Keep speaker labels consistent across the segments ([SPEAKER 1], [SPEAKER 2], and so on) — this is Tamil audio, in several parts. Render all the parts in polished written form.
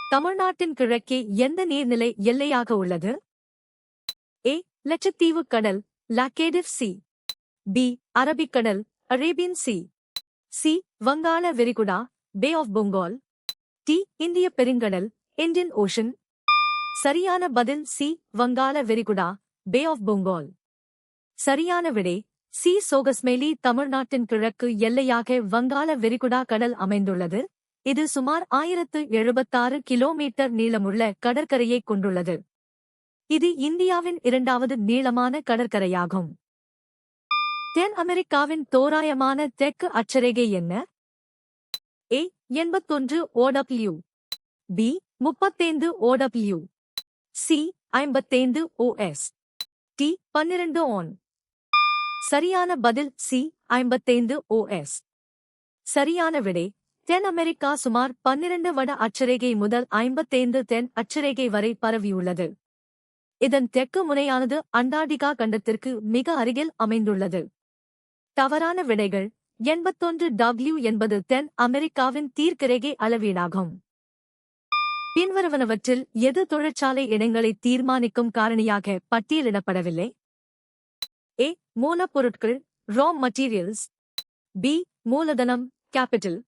[SPEAKER 1] தமிழ்நாட்டின் கிழக்கே எந்த நீர்நிலை எல்லையாக உள்ளது? ஏ. லட்சத்தீவுக் கடல், லாக்கேடிவ் சி. பி. அரபிக்கடல், அரேபியன் சி. சி. வங்காள விரிகுடா, பே ஆஃப் பெங்கால். டி. இந்திய பெருங்கடல், இந்தியன் ஓஷன். சரியான பதில் சி. வங்காள விரிகுடா, பே ஆஃப் பெங்கால். சரியான விடை சி. சோகஸ்மேலி. தமிழ்நாட்டின் கிழக்கு எல்லையாக வங்காள விரிகுடா கடல் அமைந்துள்ளது. இது சுமார் 1076 கிலோமீட்டர் நீளமுள்ள கடற்கரையைக் கொண்டுள்ளது. இது இந்தியாவின் இரண்டாவது நீளமான கடற்கரையாகும். தென் அமெரிக்காவின் தோராயமான தெற்கு அட்சரேகை என்ன? A. 81 OW. B. 35 OW. C. 55 OS. D. 12 ON. சரியான பதில் சி. 55 OS. சரியான விடை தென் அமெரிக்கா சுமார் 12 வட அட்சரேகை முதல் 55 தென் அட்சரேகை வரை பரவியுள்ளது. இதன் தெற்கு முனையானது அண்டார்டிகா கண்டத்திற்கு மிக அருகில் அமைந்துள்ளது. தவறான விடைகள் 81W என்பது தென் அமெரிக்காவின் தீர்க்கரேகை அளவீடாகும். பின்வருவனவற்றில் எது தொழிற்சாலை இடங்களை தீர்மானிக்கும் காரணியாக பட்டியலிடப்படவில்லை? ஏ. மூலப்பொருட்கள், ரா மெட்டீரியல்ஸ். பி. மூலதனம், கேபிட்டல்.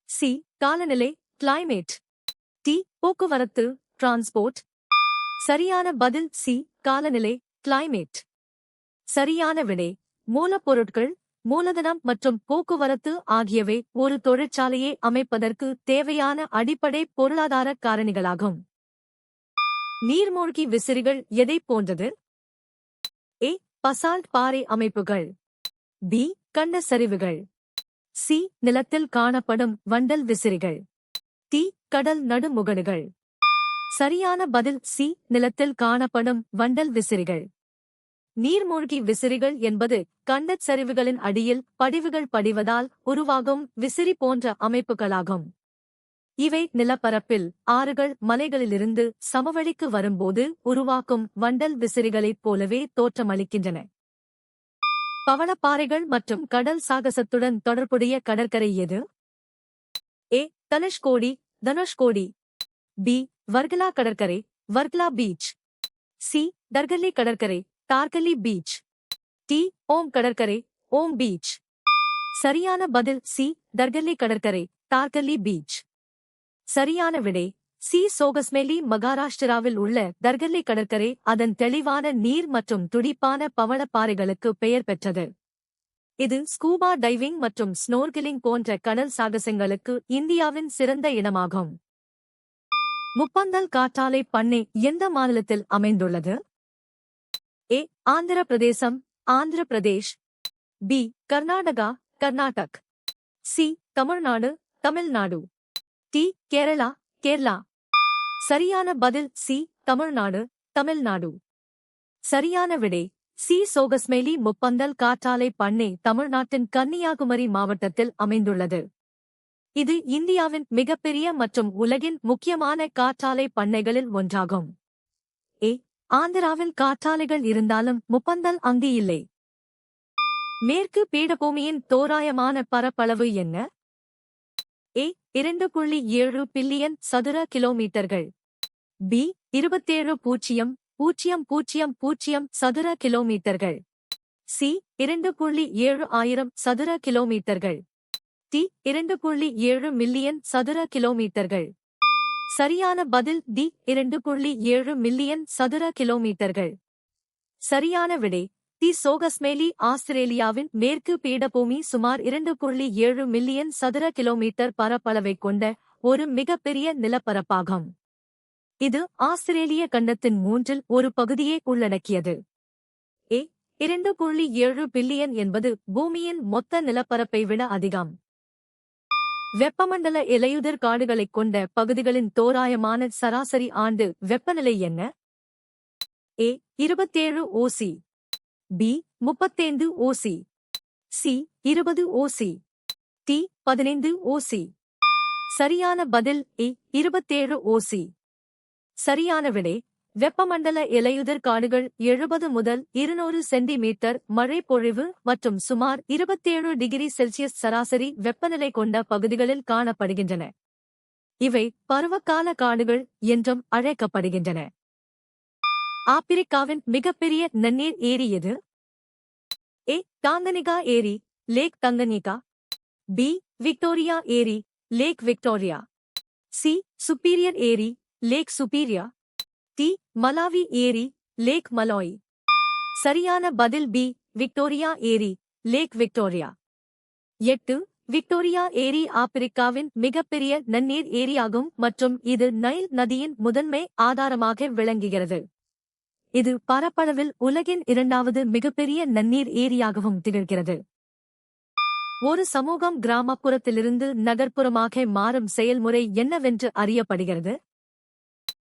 [SPEAKER 1] சி. காலநிலை, கிளைமேட். டி. போக்குவரத்து, டிரான்ஸ்போர்ட். சரியான பதில் சி. காலநிலை, கிளைமேட். சரியான விடை மூலப்பொருட்கள், மூலதனம் மற்றும் போக்குவரத்து ஆகியவை ஒரு தொழிற்சாலையை அமைப்பதற்கு தேவையான அடிப்படை பொருளாதார காரணிகளாகும். நீர்மூழ்கி விசிறிகள் எதைப் போன்றது? ஏ. பசால்ட் பாறை அமைப்புகள். பி. கண்ட சரிவுகள். சி. நிலத்தில் காணப்படும் வண்டல் விசிறிகள். டி. கடல் நடுமுகடுகள். சரியான பதில் சி. நிலத்தில் காணப்படும் வண்டல் விசிறிகள். நீர்மூழ்கி விசிறிகள் என்பது கண்டச் சரிவுகளின் அடியில் படிவுகள் படிவதால் உருவாகும் விசிறி போன்ற அமைப்புகளாகும். இவை நிலப்பரப்பில் ஆறுகள் மலைகளிலிருந்து சமவெளிக்கு வரும்போது உருவாக்கும் வண்டல் விசிறிகளைப் போலவே தோற்றமளிக்கின்றன. பவளப்பாறைகள் மற்றும் கடல் சாகசத்துடன் தொடர்புடைய கடற்கரை எது? ஏ. தனுஷ்கோடி. பி. வர்கலா கடற்கரை, வர்கலா பீச். சி. தர்கர்லி கடற்கரை, தார்கர்லி பீச். டி. ஓம் கடற்கரை, ஓம் பீச். சரியான பதில் சி. தர்கர்லி கடற்கரை, தார்கர்லி பீச். சரியான விடை சி. சோகஸ்மேலி. மகாராஷ்டிராவில் உள்ள தர்கர்லி கடற்கரை அதன் தெளிவான நீர் மற்றும் துடிப்பான பவளப்பாறைகளுக்கு பெயர் பெற்றது. இது ஸ்கூபா டைவிங் மற்றும் ஸ்னோர்கிலிங் போன்ற கடல் சாகசங்களுக்கு இந்தியாவின் சிறந்த இடமாகும். முப்பந்தல் காற்றாலை பண்ணை எந்த மாநிலத்தில் அமைந்துள்ளது? A. Andhra Pradesh, Andhra Pradesh. B. Karnataka, Karnataka. C. Tamil Nadu, Tamil Nadu. D. Kerala, Kerala. சரியான பதில் சி. தமிழ்நாடு, தமிழ்நாடு. சரியான விடை சி. சோகஸ்மேலி. முப்பந்தல் காற்றாலை பண்ணை தமிழ்நாட்டின் கன்னியாகுமரி மாவட்டத்தில் அமைந்துள்ளது. இது இந்தியாவின் மிகப்பெரிய மற்றும் உலகின் முக்கியமான காற்றாலை பண்ணைகளில் ஒன்றாகும். ஏ. ஆந்திராவில் காற்றாலைகள் இருந்தாலும் முப்பந்தல் அங்கு இல்லை. மேற்கு பீடபூமியின் தோராயமான பரப்பளவு என்ன? ஏ. 2.7 பில்லியன் சதுர கிலோமீட்டர்கள். பி. 27,000 சதுர கிலோமீட்டர்கள். சி. 2.7 ஆயிரம் சதுர கிலோமீட்டர்கள். டி. 2.7 மில்லியன் சதுர கிலோமீட்டர்கள். சரியான பதில் டி. 2.7 மில்லியன் சதுர கிலோமீட்டர்கள். சரியான விடை டி. சோகஸ்மேலி. ஆஸ்திரேலியாவின் மேற்கு பீடபூமி சுமார் 2.7 மில்லியன் சதுர கிலோமீட்டர் பரப்பளவைக் கொண்ட ஒரு மிகப்பெரிய நிலப்பரப்பாகும். இது ஆஸ்திரேலிய கண்டத்தின் மூன்றில் ஒரு பகுதியை உள்ளடக்கியது. ஏ. 2.7 பில்லியன் என்பது பூமியின் மொத்த நிலப்பரப்பை விட அதிகம். வெப்பமண்டல இலையுதிர் காடுகளைக் கொண்ட பகுதிகளின் தோராயமான சராசரி ஆண்டு வெப்பநிலை என்ன? A. 27 OC. B. 35 OC. C. 20 OC. D. 15 OC. சரியான பதில் ஏ. 27 OC. சரியான விடை வெப்பமண்டல இலையுதிர் காடுகள் 70 முதல் 200 சென்டிமீட்டர் மழை பொழிவு மற்றும் சுமார் 27 டிகிரி செல்சியஸ் சராசரி வெப்பநிலை கொண்ட பகுதிகளில் காணப்படுகின்றன. இவை பருவகால காடுகள் என்றும் அழைக்கப்படுகின்றன. ஆப்பிரிக்காவின் மிகப்பெரிய நன்னீர் ஏரி எது? ஏ. டாங்கனிகா ஏரி, லேக் தங்கனிகா. பி. விக்டோரியா ஏரி, லேக் விக்டோரியா. சி. சுப்பீரியர் ஏரி, லேக் சுப்பீரியா. டி. மலாவி ஏரி, லேக் மலாய். சரியான பதில் பி. விக்டோரியா ஏரி, லேக் விக்டோரியா. 8. விக்டோரியா ஏரி ஆப்பிரிக்காவின் மிகப்பெரிய நன்னீர் ஏரியாகும் மற்றும் இது நைல் நதியின் முதன்மை ஆதாரமாக விளங்குகிறது. இது பரப்பளவில் உலகின் 2வது மிகப்பெரிய நன்னீர் ஏரியாகவும் திகழ்கிறது. ஒரு சமூகம் கிராமப்புறத்திலிருந்து நகர்ப்புறமாக மாறும் செயல்முறை என்னவென்று அறியப்படுகிறது?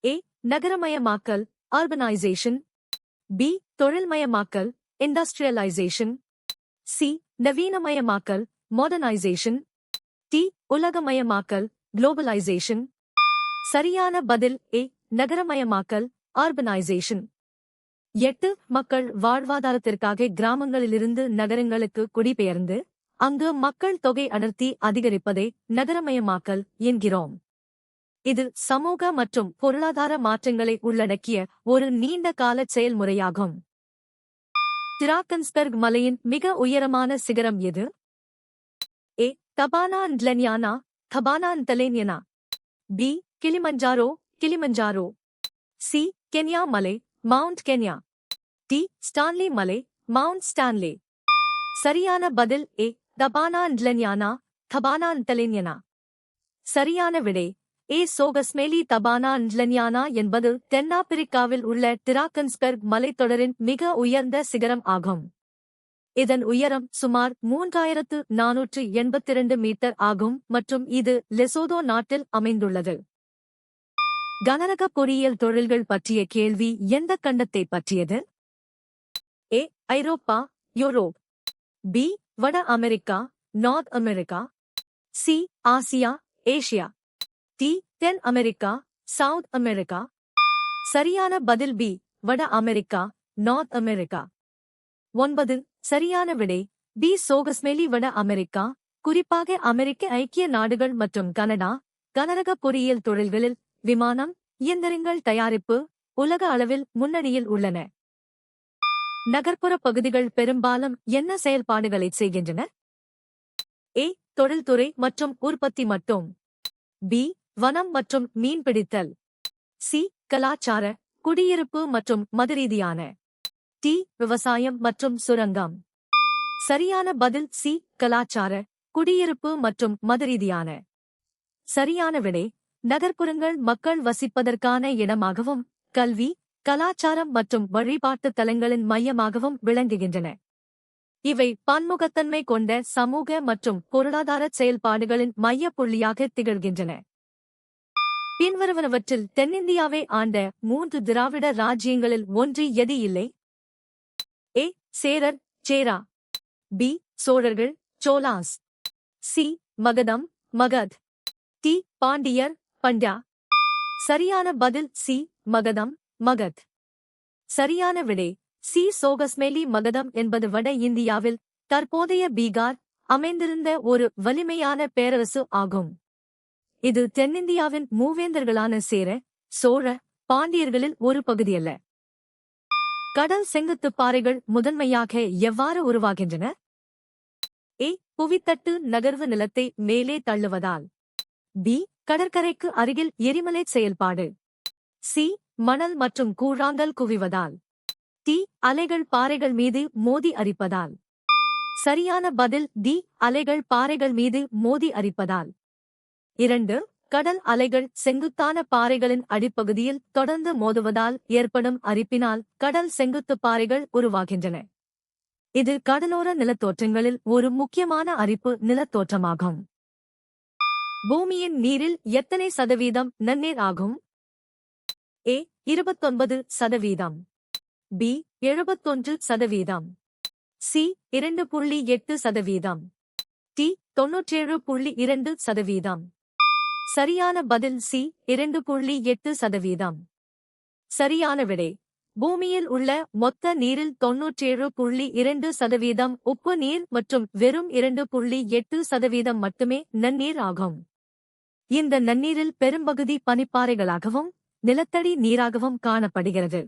[SPEAKER 1] ஏ. நகரமயமாக்கல், அர்பனைசேஷன். பி. தொழில்மயமாக்கல், இண்டஸ்ட்ரியலைசேஷன். சி. நவீனமயமாக்கல், மாடர்னைசேஷன். டி. உலகமயமாக்கல், குளோபலைசேஷன். சரியான பதில் ஏ. நகரமயமாக்கல், அர்பனைசேஷன். 8. மக்கள் வாழ்வாதாரத்திற்காக கிராமங்களிலிருந்து நகரங்களுக்கு குடிபெயர்ந்து அங்கு மக்கள் தொகை அடர்த்தி அதிகரிப்பதை நகரமயமாக்கல் என்கிறோம். இது சமூக மற்றும் பொருளாதார மாற்றங்களை உள்ளடக்கிய ஒரு நீண்ட கால செயல்முறையாகும். டிராக்கன்ஸ்பெர்க் மலையின் மிக உயரமான சிகரம் எது? A. Thabana Ntlenyana, Thabana Ntlenyana. B. Kilimanjaro, Kilimanjaro. C. Kenya மலை, மவுண்ட் கென்யா. டி. ஸ்டான்லி மலை, மவுண்ட் ஸ்டான்லே. சரியான பதில் ஏ. Thabana Ntlenyana, Thabana ண்டலென்யனா. சரியான விடை ஏ. சோகஸ்மேலி தபானா ண்ட்லென்யானா என்பது தென்னாப்பிரிக்காவில் உள்ள டிராக்கன்ஸ்பெர்க் மலைத்தொடரின் மிக உயர்ந்த சிகரம் ஆகும். இதன் உயரம் சுமார் 3482 மீட்டர் ஆகும் மற்றும் இது லெசோதோ நாட்டில் அமைந்துள்ளது. கனரக பொறியியல் தொழில்கள் பற்றிய கேள்வி எந்த கண்டத்தை பற்றியது? ஏ. ஐரோப்பா, யூரோப். பி. வட அமெரிக்கா, நார்த் அமெரிக்கா. சி. ஆசியா, ஏசியா. டி. தென் அமெரிக்கா, சவுத் அமெரிக்கா. சரியான பதில் பி. வட அமெரிக்கா, நார்த் அமெரிக்கா. 9. சரியான விடை பி. சோகஸ்மேலி வட அமெரிக்கா, குறிப்பாக அமெரிக்க ஐக்கிய நாடுகள் மற்றும் கனடா. கனரக பொறியியல் தொழில்களில் விமானம், இயந்திரங்கள் தயாரிப்பு உலக அளவில் முன்னணியில் உள்ளன. நகர்ப்புற பகுதிகள் பெரும்பாலும் என்ன செயல்பாடுகளை செய்கின்றன? ஏ. தொழில்துறை மற்றும் உற்பத்தி மட்டும். பி. வனம் மற்றும் மீன்பிடித்தல். சி. கலாச்சார, குடியிருப்பு மற்றும் மதரீதியான. டி. விவசாயம் மற்றும் சுரங்கம். சரியான பதில் சி. கலாச்சார, குடியிருப்பு மற்றும் மதரீதியான. சரியான விடை நகர்ப்புறங்கள் மக்கள் வசிப்பதற்கான இடமாகவும் கல்வி, கலாச்சாரம் மற்றும் வழிபாட்டுத் தலங்களின் மையமாகவும் விளங்குகின்றன. இவை பன்முகத்தன்மை கொண்ட சமூக மற்றும் பொருளாதார செயல்பாடுகளின் மையப்புள்ளியாக திகழ்கின்றன. பின்வருவனவற்றில் தென்னிந்தியாவை ஆண்ட 3 திராவிட ராஜ்யங்களில் ஒன்று எது இல்லை? ஏ. சேரர், சேரா. பி. சோழர்கள், சோலாஸ். சி. மகதம், மகத். டி. பாண்டியர், பண்ட்யா. சரியான பதில் சி. மகதம், மகத். சரியான விடை சி. சோகஸ்மேலி மகதம் என்பது வட இந்தியாவில் தற்போதைய பீகார் அமைந்திருந்த ஒரு வலிமையான பேரரசு ஆகும். இது தென்னிந்தியாவின் மூவேந்தர்களான சேர, சோழ, பாண்டியர்களில் ஒரு பகுதியல்ல. கடல் செங்குத்துப் பாறைகள் முதன்மையாக எவ்வாறு உருவாகின்றன? ஏ. புவித்தட்டு நகர்வு நிலத்தை மேலே தள்ளுவதால். பி. கடற்கரைக்கு அருகில் எரிமலை செயல்பாடு. சி. மணல் மற்றும் கூழாங்கல் குவிவதால். டி. அலைகள் பாறைகள் மீது மோதி அரிப்பதால். சரியான பதில் டி. அலைகள் பாறைகள் மீது மோதி அரிப்பதால். 2. கடல் அலைகள் செங்குத்தான பாறைகளின் அடிப்பகுதியில் தொடர்ந்து மோதுவதால் ஏற்படும் அரிப்பினால் கடல் செங்குத்துப் பாறைகள் உருவாகின்றன. இது கடலோர நிலத்தோற்றங்களில் ஒரு முக்கியமான அரிப்பு நிலத்தோற்றமாகும். பூமியின் நீரில் எத்தனை சதவீதம் நன்னீர் ஆகும்? ஏ. 29%. பி. 71%. சி. 2.8%. டி. 97.2%. சரியான பதில் சி. 2.8%. சரியான விடை பூமியில் உள்ள மொத்த நீரில் 97.2% உப்பு நீர் மற்றும் வெறும் 2.8% மட்டுமே நன்னீர் ஆகும். இந்த நன்னீரில் பெரும்பகுதி பனிப்பாறைகளாகவும் நிலத்தடி நீராகவும் காணப்படுகிறது.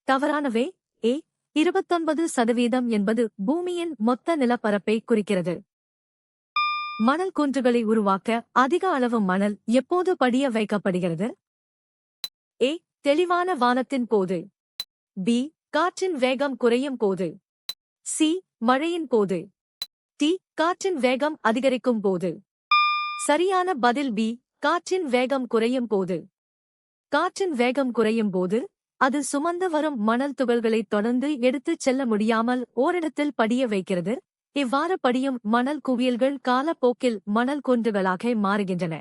[SPEAKER 1] தவறானவை. ஏ 29% என்பது பூமியின் மொத்த நிலப்பரப்பை குறிக்கிறது. மணல் குன்றுகளை உருவாக்க அதிக அளவு மணல் எப்போது படிய வைக்கப்படுகிறது? ஏ தெளிவான வானத்தின் போது. பி காற்றின் வேகம் குறையும் போது. சி மழையின் போது. டி காற்றின் வேகம் அதிகரிக்கும் போது. சரியான பதில் பி காற்றின் வேகம் குறையும் போது. காற்றின் வேகம் குறையும் போது அது சுமந்து வரும் மணல் துகள்களை தொடர்ந்து எடுத்துச் செல்ல முடியாமல் ஓரிடத்தில் படிய வைக்கிறது. இவ்வாறு படியும் மணல் குவியல்கள் காலப்போக்கில் மணல் குன்றுகளாக மாறுகின்றன.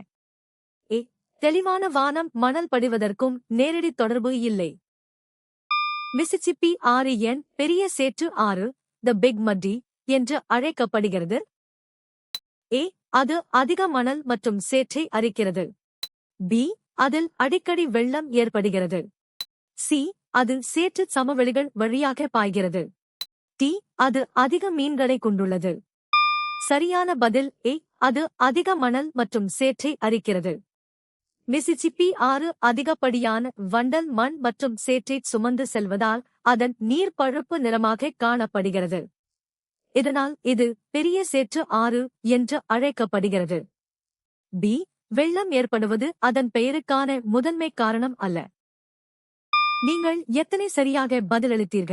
[SPEAKER 1] ஏ தெளிவான வானம் மணல் படிவதற்கும் நேரடி தொடர்பு இல்லை. மிசிசிப்பி ஆறு என் பெரிய சேற்று ஆறு, த பிக் மட்டி என்று அழைக்கப்படுகிறது. ஏ அது அதிக மணல் மற்றும் சேற்றை அரிக்கிறது. பி அதில் அடிக்கடி வெள்ளம் ஏற்படுகிறது. சி அது சேற்று சமவெளிகள் வழியாக பாய்கிறது. டி அது அதிக மீன்களை கொண்டுள்ளது. சரியான பதில் ஏ அது அதிக மணல் மற்றும் சேற்றை அரிக்கிறது. மிசிசிப்பி ஆறு அதிகப்படியான வண்டல் மண் மற்றும் சேற்றை சுமந்து செல்வதால் அதன் நீர் பழுப்பு நிறமாக காணப்படுகிறது. இதனால் இது பெரிய சேற்று ஆறு என்று அழைக்கப்படுகிறது. பி வெள்ளம் ஏற்படுவது அதன் பெயருக்கான முதன்மை காரணம் அல்ல. நீங்கள் எத்தனை சரியாக பதிலளித்தீர்கள்?